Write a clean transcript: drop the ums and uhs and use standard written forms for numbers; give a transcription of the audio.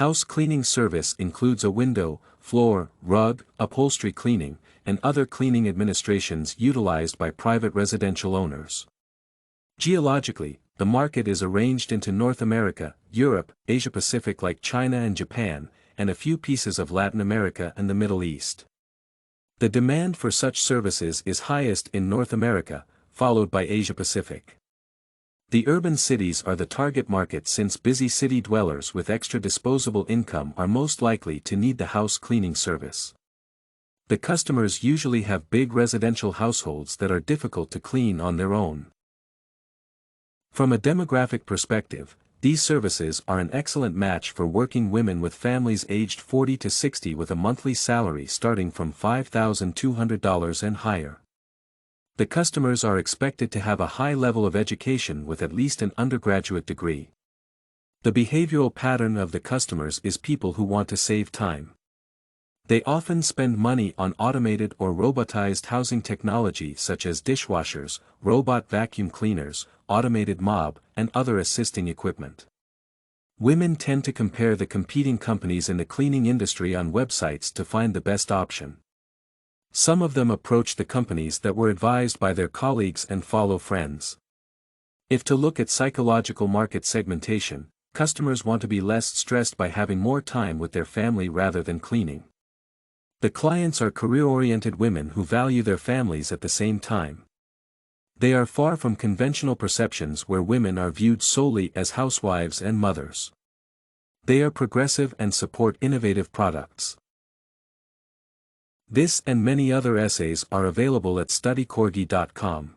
House cleaning service includes a window, floor, rug, upholstery cleaning, and other cleaning administrations utilized by private residential owners. Geologically, the market is arranged into North America, Europe, Asia-Pacific like China and Japan, and a few pieces of Latin America and the Middle East. The demand for such services is highest in North America, followed by Asia-Pacific. The urban cities are the target market since busy city dwellers with extra disposable income are most likely to need the house cleaning service. The customers usually have big residential households that are difficult to clean on their own. From a demographic perspective, these services are an excellent match for working women with families aged 40 to 60 with a monthly salary starting from $5,200 and higher. The customers are expected to have a high level of education with at least an undergraduate degree. The behavioral pattern of the customers is people who want to save time. They often spend money on automated or robotized housing technology such as dishwashers, robot vacuum cleaners, automated mop, and other assisting equipment. Women tend to compare the competing companies in the cleaning industry on websites to find the best option. Some of them approach the companies that were advised by their colleagues and follow friends. If to look at psychological market segmentation, customers want to be less stressed by having more time with their family rather than cleaning. The clients are career-oriented women who value their families at the same time. They are far from conventional perceptions where women are viewed solely as housewives and mothers. They are progressive and support innovative products. This and many other essays are available at studycorgi.com.